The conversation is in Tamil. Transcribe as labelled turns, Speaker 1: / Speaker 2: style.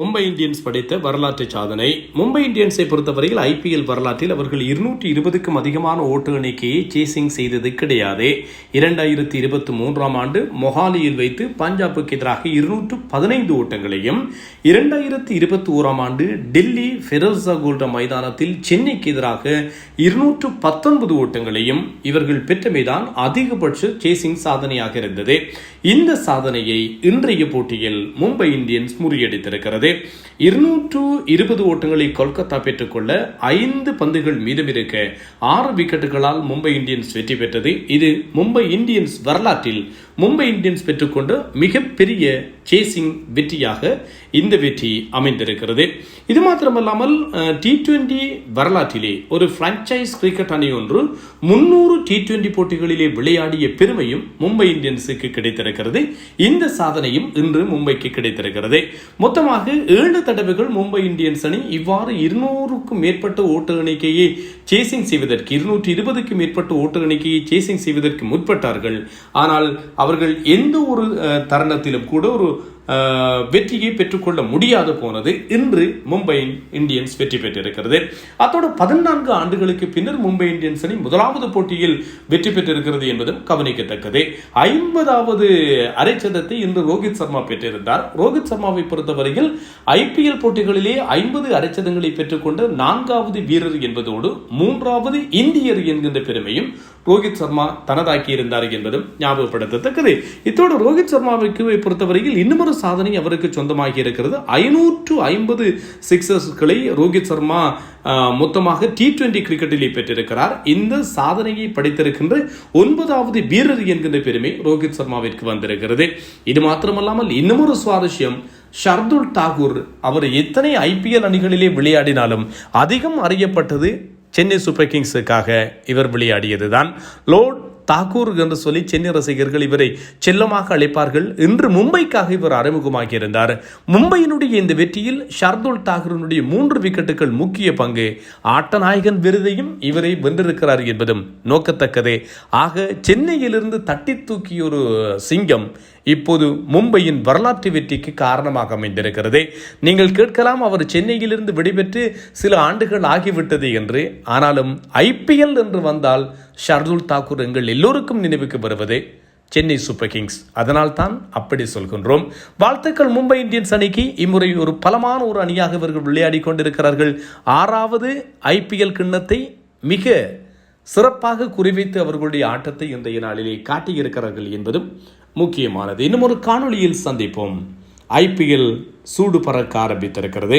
Speaker 1: மும்பை இந்தியன்ஸ் படைத்த வரலாற்று சாதனை. மும்பை இந்தியன்ஸை பொறுத்தவரையில் IPL வரலாற்றில் அவர்கள் 220க்கும் அதிகமான ஓட்டு எண்ணிக்கையை சேசிங் செய்தது கிடையாது. 2023ஆம் ஆண்டு மொஹாலியில் வைத்து பஞ்சாபுக்கு எதிராக 215 ஓட்டங்களையும், 2021ஆம் ஆண்டு டெல்லி ஃபெரோசா கோல்டா மைதானத்தில் சென்னைக்கு எதிராக 219 ஓட்டங்களையும் இவர்கள் பெற்றமைதான் அதிகபட்ச சேசிங் சாதனையாக இருந்தது. இந்த சாதனையை இன்றைய போட்டியில் மும்பை இந்தியன்ஸ் முறியடித்திருக்கிறது. 220 ஓட்டங்களை கொல்கத்தா பெற்றுக்கொள்ள 5 பந்துகள் மீதமிருக்க 6 விக்கெட்டுகளால் மும்பை இந்தியன்ஸ் வெற்றி பெற்றது. இது மும்பை இந்தியன்ஸ் வரலாற்றில் மும்பை இந்தியன்ஸ் பெற்றுக்கொண்ட மிகப்பெரிய சேசிங் வெற்றியாக இந்த வெற்றி அமைந்திருக்கிறது. இது மாத்திரமல்லாமல் T20 வரலாற்றிலே ஒரு பிரான்சைஸ் கிரிக்கெட் அணி ஒன்று 300 T20 போட்டிகளிலே விளையாடிய பெருமையும் மும்பை இந்தியன்ஸுக்கு கிடைத்திருக்கிறது. இந்த சாதனையும் இன்று மும்பைக்கு கிடைத்திருக்கிறது. மொத்தமாக 7 தடவைகள் மும்பை இந்தியன்ஸ் அணி இவ்வாறு 200க்கும் மேற்பட்ட ஓட்ட எண்ணிக்கையை சேசிங் செய்வதற்கு 220க்கும் மேற்பட்ட ஓட்ட எண்ணிக்கையை சேசிங் செய்வதற்கு முற்பட்டார்கள். ஆனால் அவர்கள் எந்த ஒரு தருணத்திலும் கூட ஒரு வெற்றியை பெற்றுக்கொள்ள முடியாது போனது. இன்று மும்பை இந்தியன்ஸ் வெற்றி பெற்றிருக்கிறது. அதோடு 14 ஆண்டுகளுக்கு பின்னர் மும்பை இந்தியன்ஸ் அணி முதலாவது போட்டியில் வெற்றி பெற்றிருக்கிறது என்பதும் கவனிக்கத்தக்கது. 50வது அரைச்சதத்தை இன்று ரோஹித் சர்மா பெற்றிருந்தார். ரோஹித் சர்மாவை பொறுத்தவரையில் IPL போட்டிகளிலே 50 அரைச்சதங்களை பெற்றுக்கொண்ட 4வது வீரர் என்பதோடு 3வது இந்தியர் என்கின்ற பெருமையும் ரோஹித் சர்மா தனதாக்கி இருந்தார் என்பதும் ஞாபகப்படுத்தத்தக்கது. இத்தோடு ரோஹித் சர்மாவுக்கு பொறுத்தவரையில் இன்னும் சாதனை அவருக்கு சொந்தமாகி இருக்கிறது. 550 சிக்ஸர்ஸ்களை ரோஹித் சர்மா மொத்தமாக T20 கிரிக்கெட்டிலே பெற்றிருக்கிறார். இந்த சாதனையை படைத்திருக்கின்ற 9வது வீரர் என்கின்ற பெருமை ரோஹித் சர்மாவிற்கு வந்திருக்கிறது. இது மாத்திரமல்லாமல் இன்னும் ஒரு சுவாரஸ்யம், ஷர்துல் தாகூர் அவர் எத்தனை IPL அணிகளிலே விளையாடினாலும் அதிகம் அறியப்பட்டது சென்னை சூப்பர் கிங்ஸுக்காக இவர் விளையாடியதுதான். லோர்ட் தாக்கூர் என்று சொல்லி சென்னை ரசிகர்கள் இவரை செல்லமாக அழைப்பார்கள். இன்று மும்பைக்காக இவர் அறிமுகமாகி இருந்தார். மும்பையினுடைய இந்த வெற்றியில் ஷர்துல் தாக்கூரினுடைய 3 விக்கெட்டுகள் முக்கிய பங்கு. ஆட்ட நாயகன் விருதையும் இவரை வென்றிருக்கிறார் என்பதும் நோக்கத்தக்கதே. ஆக சென்னையிலிருந்து தட்டி தூக்கிய ஒரு சிங்கம் இப்போது மும்பையின் வரலாற்று வெற்றிக்கு காரணமாக அமைந்திருக்கிறது. நீங்கள் கேட்கலாம், அவர் சென்னையிலிருந்து விடைபெற்று சில ஆண்டுகள் ஆகிவிட்டது என்று. ஆனாலும் IPL என்று வந்தால் ஷர்துல் தாக்கூர் எங்கள் எல்லோருக்கும் நினைவுக்கு வருவது சென்னை சூப்பர் கிங்ஸ். அதனால் தான் அப்படி சொல்கின்றோம். வாழ்த்துக்கள் மும்பை இந்தியன்ஸ் அணிக்கு. இம்முறை ஒரு பலமான ஒரு அணியாக இவர்கள் விளையாடி கொண்டிருக்கிறார்கள். 6வது IPL கிண்ணத்தை மிக சிறப்பாக குறிவைத்து அவர்களுடைய ஆட்டத்தை இன்றைய நாளிலே காட்டியிருக்கிறார்கள் என்பதும் முக்கியமானது. இன்னும் ஒரு காணொளியில் சந்திப்போம். IPL சூடு பறக்க ஆரம்பித்திருக்கிறது.